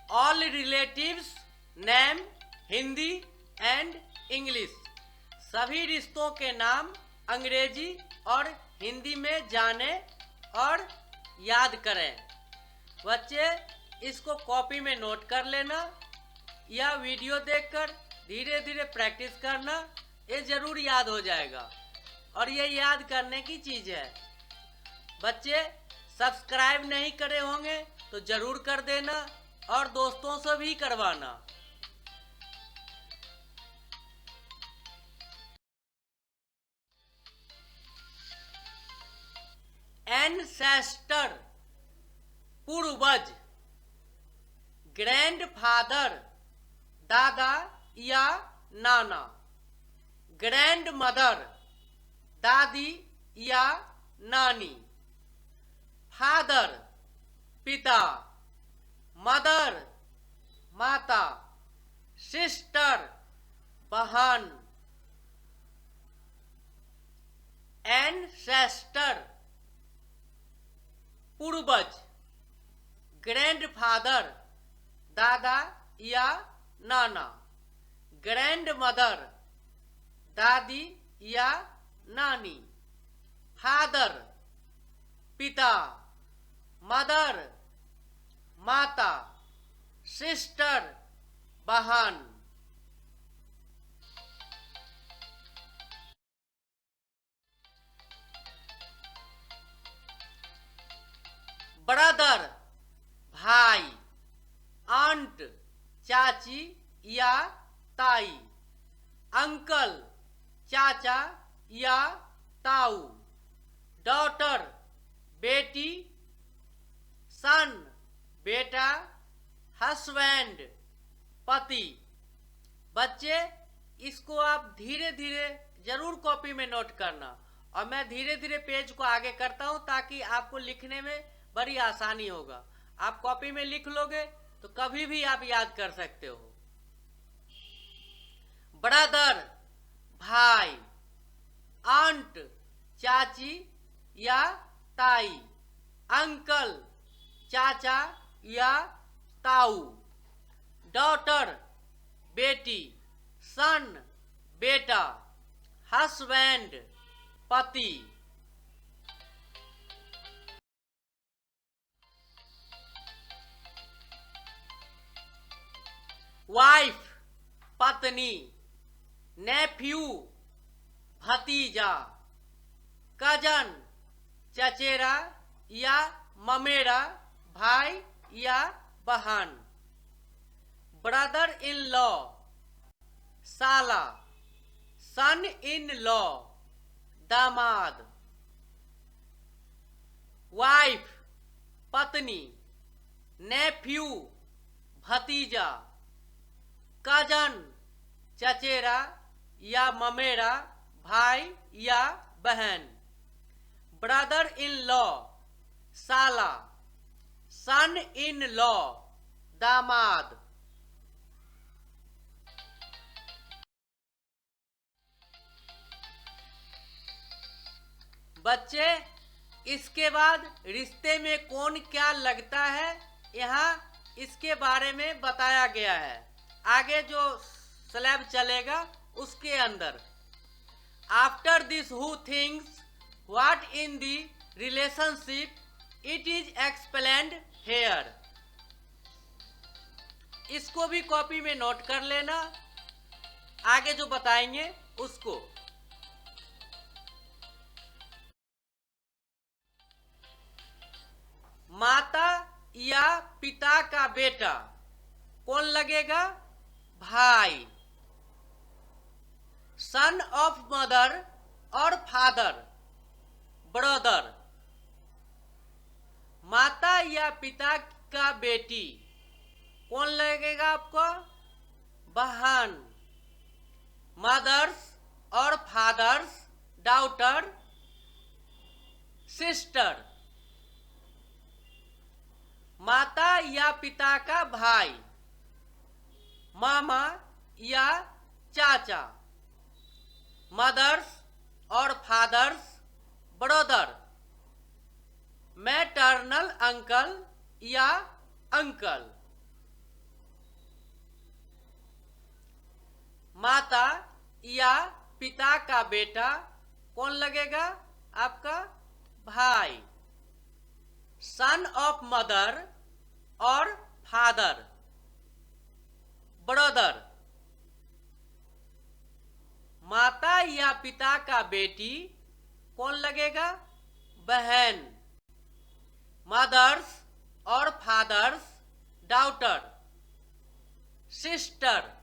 All relatives name Hindi and English. सभी रिश्तों के नाम अंग्रेजी और हिंदी में जाने और याद करें। बच्चे इसको कॉपी में नोट कर लेना या वीडियो देखकर धीरे धीरे प्रैक्टिस करना, ये जरूर याद हो जाएगा और ये याद करने की चीज़ है। बच्चे सब्सक्राइब नहीं करे होंगे तो जरूर कर देना और दोस्तों से भी करवाना। एंसेस्टर पूर्वज, ग्रैंडफादर दादा या नाना, ग्रैंडमदर दादी या नानी, फादर पिता, मदर माता, सिस्टर बहन। एंसेस्टर पूर्वज, ग्रैंडफादर दादा या नाना, ग्रैंडमदर दादी या नानी, फादर पिता, मदर माता, सिस्टर बहन। ब्रदर भाई, आंट चाची या ताई, अंकल चाचा या ताऊ, डॉटर बेटी, सन बेटा, हस्बैंड पति। बच्चे इसको आप धीरे धीरे जरूर कॉपी में नोट करना और मैं धीरे धीरे पेज को आगे करता हूं ताकि आपको लिखने में बड़ी आसानी होगा। आप कॉपी में लिख लोगे तो कभी भी आप याद कर सकते हो। ब्रदर भाई, आंट चाची या ताई, अंकल चाचा या ताऊ, डॉटर बेटी, सन बेटा, हस्बैंड पति। वाइफ पत्नी, नेफ्यू भतीजा, कजन चचेरा या ममेरा भाई या बहन, ब्रदर इन लॉ साला, सन इन लॉ दामाद। वाइफ पत्नी, नेफ्यू भतीजा, कजन चचेरा या ममेरा भाई या बहन, ब्रदर इन लॉ साला, सन इन लॉ दामाद। बच्चे इसके बाद रिश्ते में कौन क्या लगता है यहाँ इसके बारे में बताया गया है। आगे जो स्लैब चलेगा उसके अंदर after this who things what in the relationship it is explained here. इसको भी कॉपी में नोट कर लेना, आगे जो बताएंगे उसको। माता या पिता का बेटा कौन लगेगा? भाई। सन ऑफ मदर और फादर ब्रदर। माता या पिता का बेटी कौन लगेगा आपको? बहन। मदर्स और फादर्स डॉटर सिस्टर। माता या पिता का भाई मामा या चाचा। मदर्स और फादर्स ब्रदर। मैटरनल अंकल या अंकल। माता या पिता का बेटा कौन लगेगा? आपका भाई। सन ऑफ मदर और फादर, ब्रदर। माता या पिता का बेटी कौन लगेगा? बहन। मदर्स और फादर्स डॉटर, सिस्टर।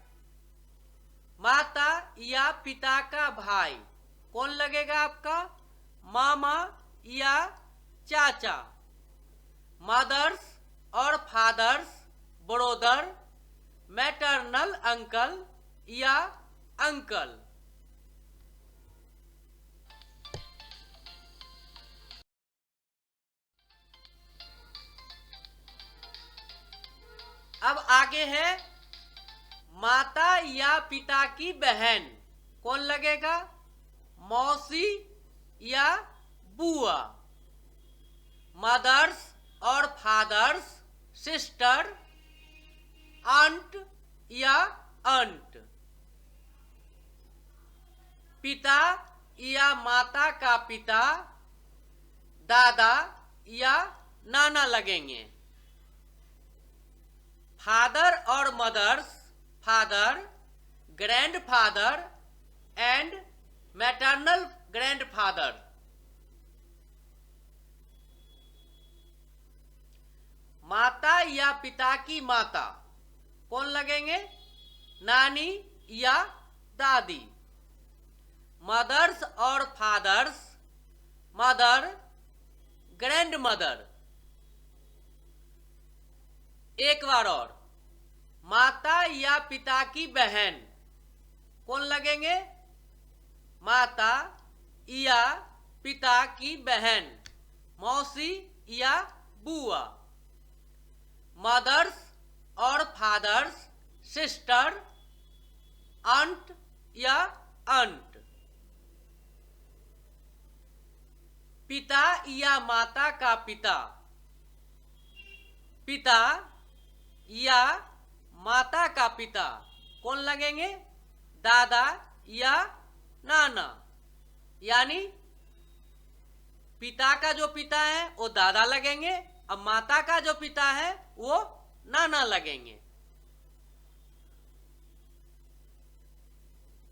माता या पिता का भाई कौन लगेगा आपका? मामा या चाचा। मदर्स और फादर्स ब्रदर, मैटरनल अंकल या अंकल। अब आगे है माता या पिता की बहन कौन लगेगा? मौसी या बुआ। मदर्स और फादर्स सिस्टर, आंट या अंट। पिता या माता का पिता दादा या नाना लगेंगे। फादर और mother's father, grandfather and maternal grandfather. माता या पिता की माता कौन लगेंगे? नानी या दादी। मदर्स और फादर्स मदर, ग्रैंड मदर। एक बार और, माता या पिता की बहन कौन लगेंगे? माता या पिता की बहन, मौसी या बुआ। मदर्स और फादर्स सिस्टर, आंट या अंट। पिता या माता का पिता पिता या माता का पिता कौन लगेंगे? दादा या नाना। यानी पिता का जो पिता है वो दादा लगेंगे और माता का जो पिता है वो नाना लगेंगे।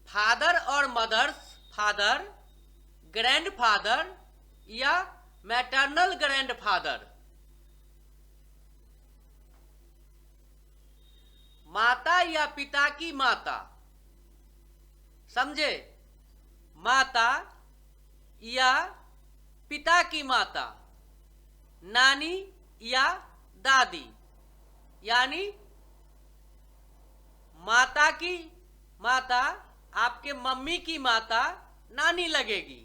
फादर और मदर्स फादर, ग्रैंडफादर या मैटरनल ग्रैंडफादर। माता या पिता की माता, समझे? माता या पिता की माता, नानी या दादी। यानी माता की माता, आपके मम्मी की माता नानी लगेगी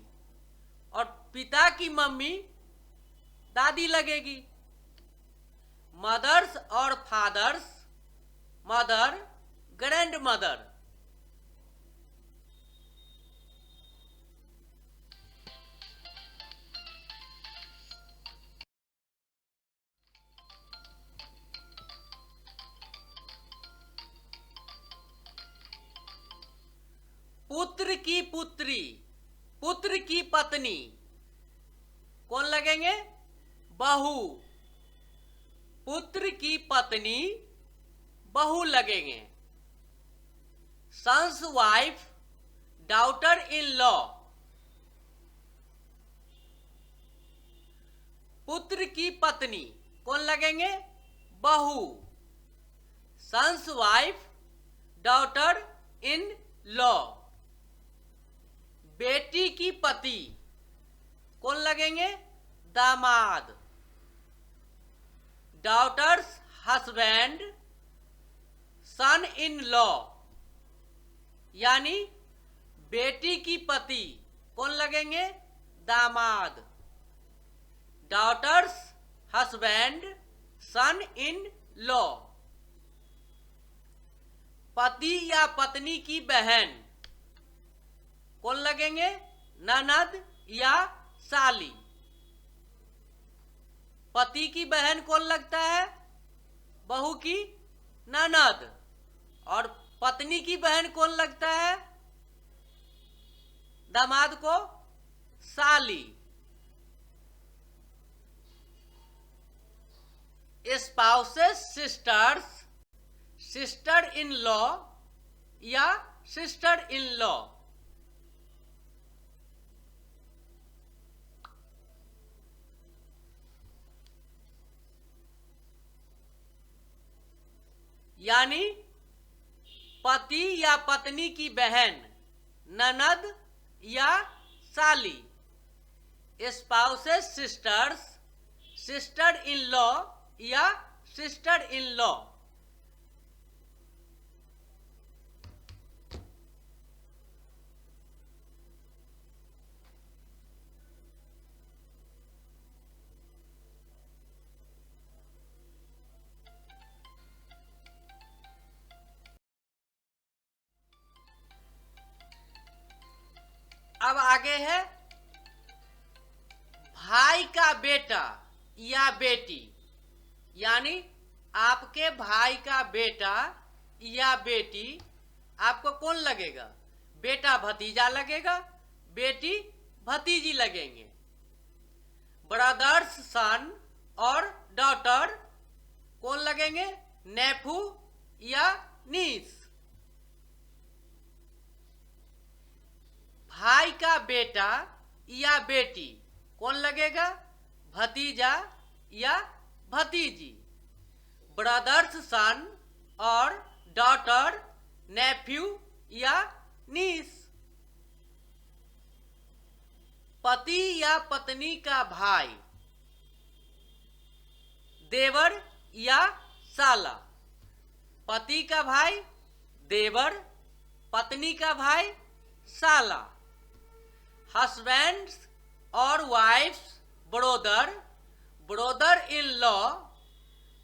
और पिता की मम्मी दादी लगेगी। मदर्स और फादर्स मदर, ग्रैंड मदर। पुत्र की पुत्री, पुत्र की पत्नी कौन लगेंगे? बहू। पुत्र की पत्नी बहू लगेंगे। Son's wife, daughter in law. पुत्र की पत्नी कौन लगेंगे? बहू। Son's wife, daughter in law. बेटी की पति कौन लगेंगे? दामाद। Daughter's husband, son in law. यानी बेटी की पति कौन लगेंगे? दामाद। Daughter's husband, son in law. पति या पत्नी की बहन कौन लगेंगे? ननद या साली। पति की बहन कौन लगता है? बहू की ननद। और पत्नी की बहन कौन लगता है? दामाद को साली। Spouses sisters, sister in law या सिस्टर इन लॉ। यानी पति या पत्नी की बहन, ननद या साली। Spouses sisters, sister in law या सिस्टर इन लॉ। अब आगे है भाई का बेटा या बेटी। यानी आपके भाई का बेटा या बेटी आपको कौन लगेगा? बेटा भतीजा लगेगा, बेटी भतीजी लगेंगे। ब्रदर्स सन और डॉटर कौन लगेंगे? नेफू या नीस। भाई का बेटा या बेटी कौन लगेगा? भतीजा या भतीजी। ब्रदर्स सन और डॉटर नेफ्यू या नीस। पति या पत्नी का भाई देवर या साला। पति का भाई देवर, पत्नी का भाई साला। हस्बैंड्स और wife's brother, brother in law,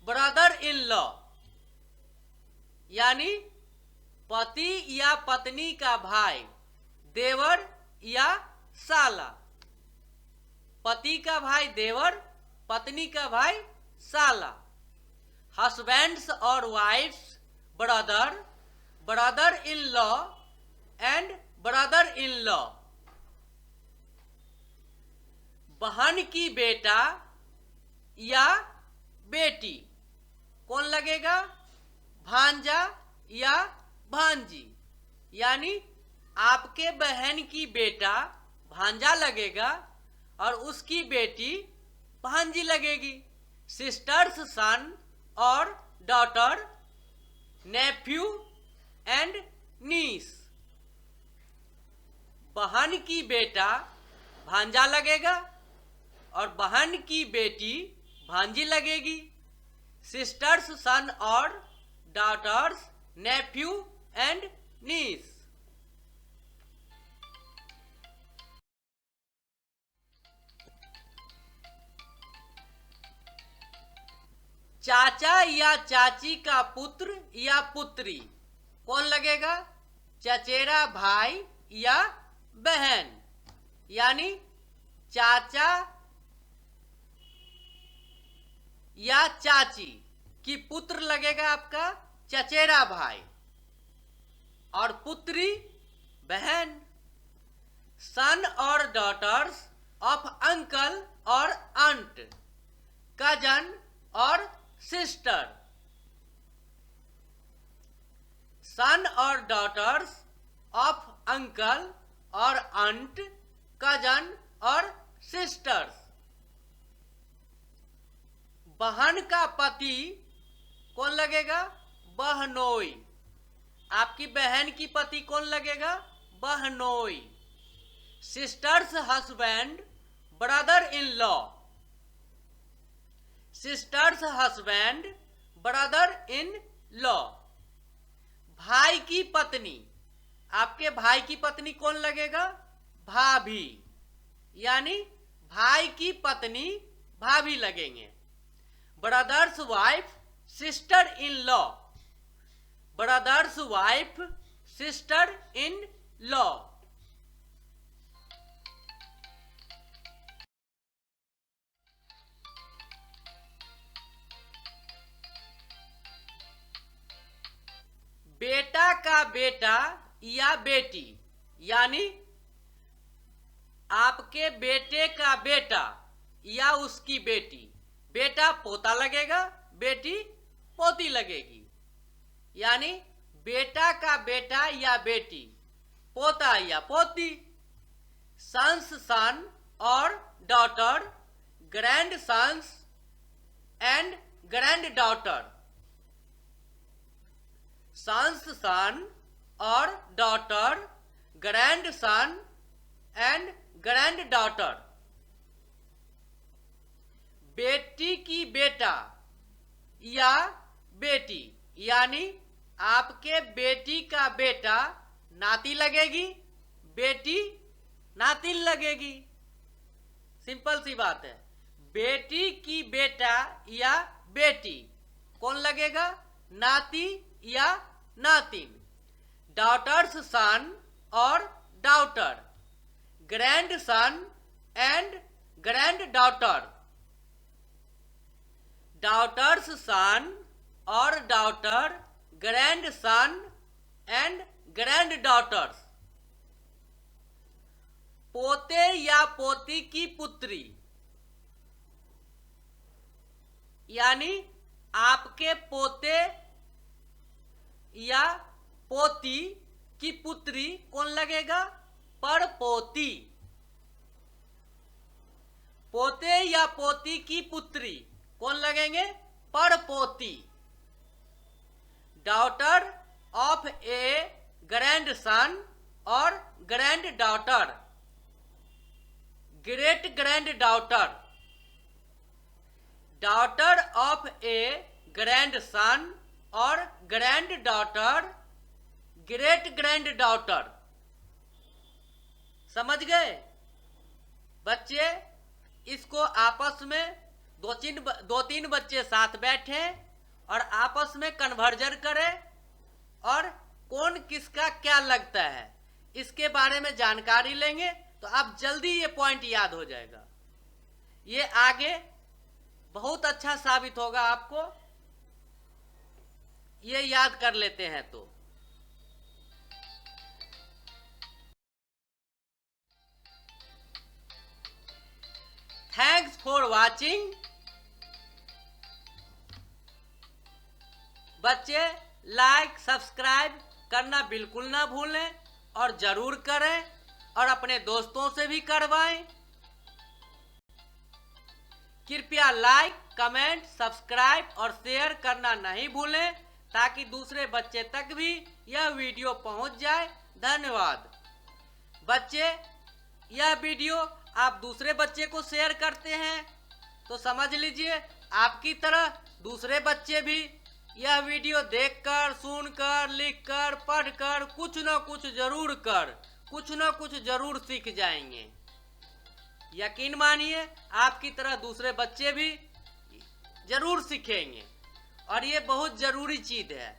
brother in law. यानी पति या पत्नी का भाई देवर या साला। पति का भाई देवर, पत्नी का भाई साला। हस्बैंड्स और wife's brother, brother in law and brother in law. बहन की बेटा या बेटी कौन लगेगा? भांजा या भांजी। यानी आपके बहन की बेटा भांजा लगेगा और उसकी बेटी भांजी लगेगी। सिस्टर्स सन और डॉटर, नेफ्यू एंड नीस। बहन की बेटा भांजा लगेगा और बहन की बेटी भांजी लगेगी। सिस्टर्स सन और डॉटर्स, नेफ्यू एंड नीस। चाचा या चाची का पुत्र या पुत्री कौन लगेगा? चचेरा भाई या बहन। यानी चाचा या चाची की पुत्र लगेगा आपका चचेरा भाई और पुत्री बहन। सन और डॉटर्स ऑफ अंकल और आंट, कजन और सिस्टर। सन और डॉटर्स ऑफ अंकल और आंट, कजन और सिस्टर्स। बहन का पति कौन लगेगा? बहनोई। आपकी बहन की पति कौन लगेगा? बहनोई। Sisters husband, brother in law. Sisters husband, brother in law. भाई की पत्नी, आपके भाई की पत्नी कौन लगेगा? भाभी। यानी भाई की पत्नी भाभी लगेंगे। Brother's wife, sister in law. Brother's wife, sister in law. बेटा का बेटा या बेटी, यानी आपके बेटे का बेटा या उसकी बेटी। बेटा पोता लगेगा, बेटी पोती लगेगी। यानी बेटा का बेटा या बेटी, पोता या पोती। सन्स सन और daughter, grandsons and granddaughter. Son's son और daughter, grandson and granddaughter. बेटी की बेटा या बेटी, यानी आपके बेटी का बेटा नाती लगेगी, बेटी नातिन लगेगी। सिंपल सी बात है। बेटी की बेटा या बेटी कौन लगेगा? नाती या नातिन। डॉटर्स सन और daughter, grandson and granddaughter. Daughter's son और daughter, grandson and granddaughters. पोते या पोती की पुत्री, यानी आपके पोते या पोती की पुत्री कौन लगेगा? परपोती। पोते या पोती की पुत्री कौन लगेंगे? परपोती। Daughter of a grandson और granddaughter, great granddaughter. Daughter of a grandson और granddaughter, great granddaughter. समझ गए बच्चे? इसको आपस में दो तीन बच्चे साथ बैठे और आपस में कन्वर्जन करें और कौन किसका क्या लगता है इसके बारे में जानकारी लेंगे तो आप जल्दी ये पॉइंट याद हो जाएगा। ये आगे बहुत अच्छा साबित होगा आपको, ये याद कर लेते हैं तो। Thanks for watching. बच्चे लाइक सब्सक्राइब करना बिल्कुल ना भूलें और जरूर करें और अपने दोस्तों से भी करवाएं। कृपया लाइक, कमेंट, सब्सक्राइब और शेयर करना नहीं भूलें ताकि दूसरे बच्चे तक भी यह वीडियो पहुंच जाए। धन्यवाद। बच्चे, यह वीडियो आप दूसरे बच्चे को शेयर करते हैं तो समझ लीजिए आपकी तरह दूसरे बच्चे भी यह वीडियो देखकर, सुनकर, लिखकर, पढ़कर कुछ न कुछ जरूर कुछ न कुछ जरूर सीख जाएंगे। यकीन मानिए आपकी तरह दूसरे बच्चे भी जरूर सीखेंगे और ये बहुत जरूरी चीज है।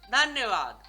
धन्यवाद।